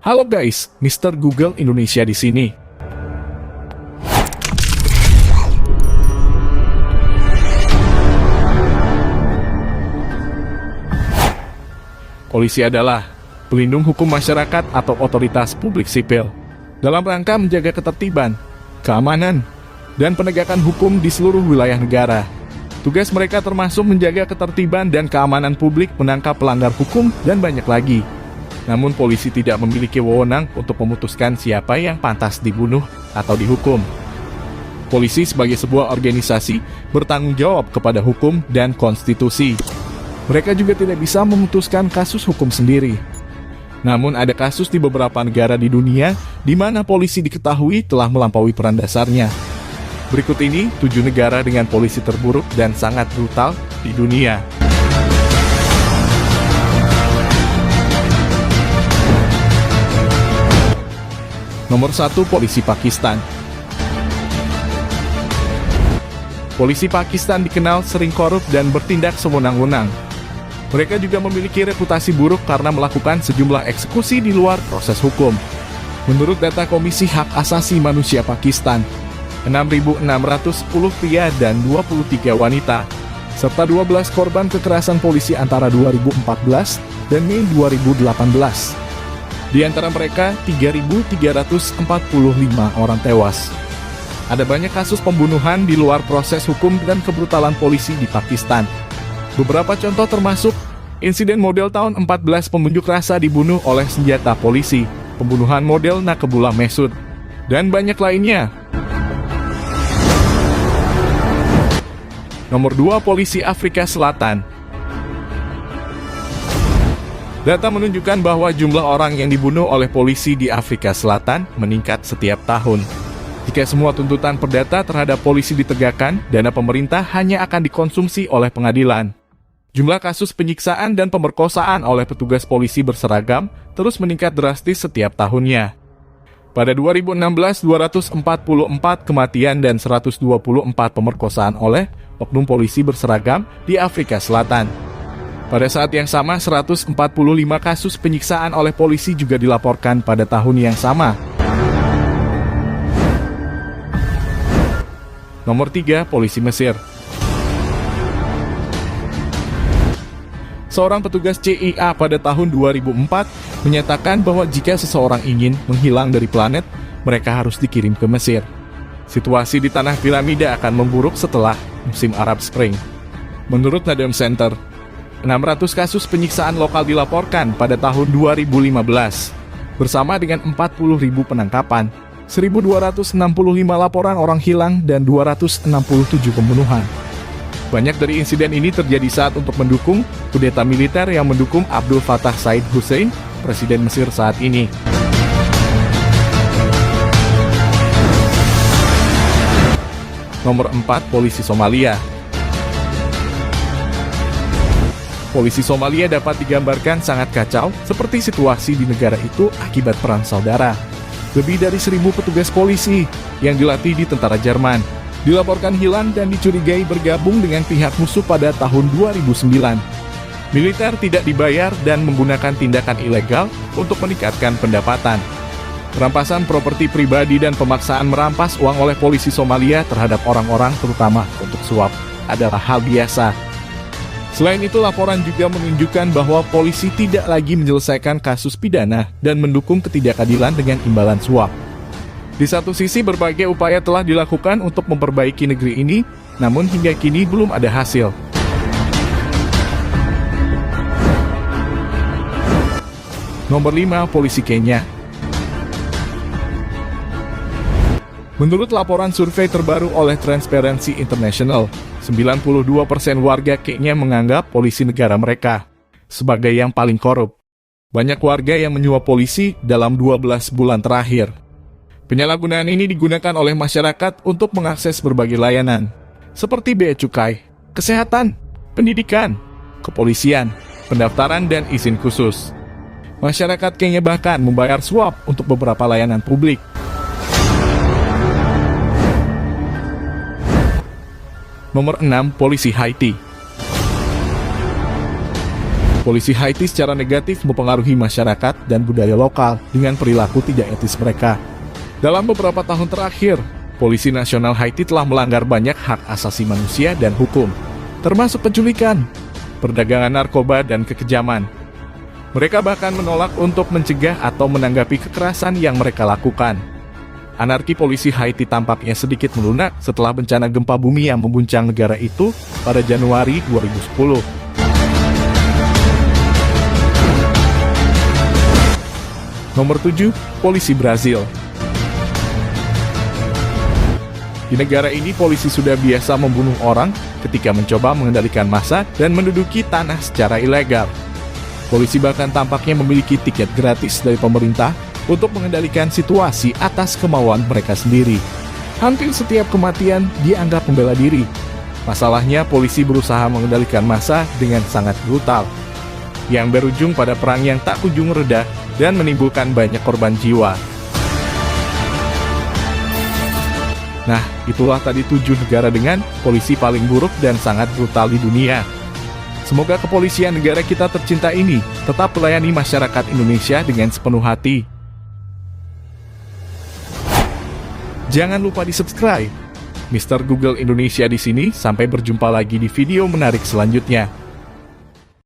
Halo guys, Mr. Google Indonesia di sini. Polisi adalah pelindung hukum masyarakat atau otoritas publik sipil dalam rangka menjaga ketertiban, keamanan, dan penegakan hukum di seluruh wilayah negara. Tugas mereka termasuk menjaga ketertiban dan keamanan publik, menangkap pelanggar hukum, dan banyak lagi. Namun polisi tidak memiliki wewenang untuk memutuskan siapa yang pantas dibunuh atau dihukum. Polisi sebagai sebuah organisasi bertanggung jawab kepada hukum dan konstitusi. Mereka juga tidak bisa memutuskan kasus hukum sendiri. Namun ada kasus di beberapa negara di dunia di mana polisi diketahui telah melampaui peran dasarnya. Berikut ini 7 negara dengan polisi terburuk dan sangat brutal di dunia. Nomor 1, polisi Pakistan. Polisi Pakistan dikenal sering korup dan bertindak sewenang-wenang. Mereka juga memiliki reputasi buruk karena melakukan sejumlah eksekusi di luar proses hukum. Menurut data Komisi Hak Asasi Manusia Pakistan, 6.610 pria dan 23 wanita, serta 12 korban kekerasan polisi antara 2014 dan Mei 2018. Di antara mereka, 3.345 orang tewas. Ada banyak kasus pembunuhan di luar proses hukum dan kebrutalan polisi di Pakistan. Beberapa contoh termasuk insiden model tahun 14 pengunjuk rasa dibunuh oleh senjata polisi, pembunuhan model Nakebullah Mesud, dan banyak lainnya. Nomor 2, polisi Afrika Selatan. Data menunjukkan bahwa jumlah orang yang dibunuh oleh polisi di Afrika Selatan meningkat setiap tahun. Jika semua tuntutan perdata terhadap polisi ditegakkan, dana pemerintah hanya akan dikonsumsi oleh pengadilan. Jumlah kasus penyiksaan dan pemerkosaan oleh petugas polisi berseragam terus meningkat drastis setiap tahunnya. Pada 2016, 244 kematian dan 124 pemerkosaan oleh oknum polisi berseragam di Afrika Selatan. Pada saat yang sama, 145 kasus penyiksaan oleh polisi juga dilaporkan pada tahun yang sama. Nomor 3, polisi Mesir. Seorang petugas CIA pada tahun 2004 menyatakan bahwa jika seseorang ingin menghilang dari planet, mereka harus dikirim ke Mesir. Situasi di tanah piramida akan memburuk setelah musim Arab Spring. Menurut Nadam Center, 600 kasus penyiksaan lokal dilaporkan pada tahun 2015, bersama dengan 40.000 penangkapan, 1.265 laporan orang hilang, dan 267 pembunuhan. Banyak dari insiden ini terjadi saat untuk mendukung kudeta militer yang mendukung Abdul Fattah Said Hussein, Presiden Mesir saat ini. Nomor 4, polisi Somalia. Polisi Somalia dapat digambarkan sangat kacau seperti situasi di negara itu akibat perang saudara. Lebih dari 1.000 petugas polisi yang dilatih di tentara Jerman dilaporkan hilang dan dicurigai bergabung dengan pihak musuh pada tahun 2009. Militer tidak dibayar dan menggunakan tindakan ilegal untuk meningkatkan pendapatan. Perampasan properti pribadi dan pemaksaan merampas uang oleh polisi Somalia terhadap orang-orang terutama untuk suap adalah hal biasa. Selain itu, laporan juga menunjukkan bahwa polisi tidak lagi menyelesaikan kasus pidana dan mendukung ketidakadilan dengan imbalan suap. Di satu sisi, berbagai upaya telah dilakukan untuk memperbaiki negeri ini, namun hingga kini belum ada hasil. Nomor 5, polisi Kenya. Menurut laporan survei terbaru oleh Transparency International, 92% warga Kenya menganggap polisi negara mereka sebagai yang paling korup. Banyak warga yang menyuap polisi dalam 12 bulan terakhir. Penyalahgunaan ini digunakan oleh masyarakat untuk mengakses berbagai layanan, seperti bea cukai, kesehatan, pendidikan, kepolisian, pendaftaran, dan izin khusus. Masyarakat Kenya bahkan membayar suap untuk beberapa layanan publik. Nomor 6, polisi Haiti. Polisi Haiti secara negatif mempengaruhi masyarakat dan budaya lokal dengan perilaku tidak etis mereka. Dalam beberapa tahun terakhir, Polisi Nasional Haiti telah melanggar banyak hak asasi manusia dan hukum, termasuk penculikan, perdagangan narkoba, dan kekejaman. Mereka bahkan menolak untuk mencegah atau menanggapi kekerasan yang mereka lakukan. Anarki polisi Haiti tampaknya sedikit melunak setelah bencana gempa bumi yang mengguncang negara itu pada Januari 2010. Nomor 7, polisi Brazil. Di negara ini, polisi sudah biasa membunuh orang ketika mencoba mengendalikan massa dan menduduki tanah secara ilegal. Polisi bahkan tampaknya memiliki tiket gratis dari pemerintah untuk mengendalikan situasi atas kemauan mereka sendiri. Hampir setiap kematian dianggap membela diri. Masalahnya, polisi berusaha mengendalikan massa dengan sangat brutal, yang berujung pada perang yang tak kunjung reda dan menimbulkan banyak korban jiwa. Nah, itulah tadi 7 negara dengan polisi paling buruk dan sangat brutal di dunia. Semoga kepolisian negara kita tercinta ini tetap melayani masyarakat Indonesia dengan sepenuh hati. Jangan lupa di-subscribe. Mr. Google Indonesia di sini, sampai berjumpa lagi di video menarik selanjutnya.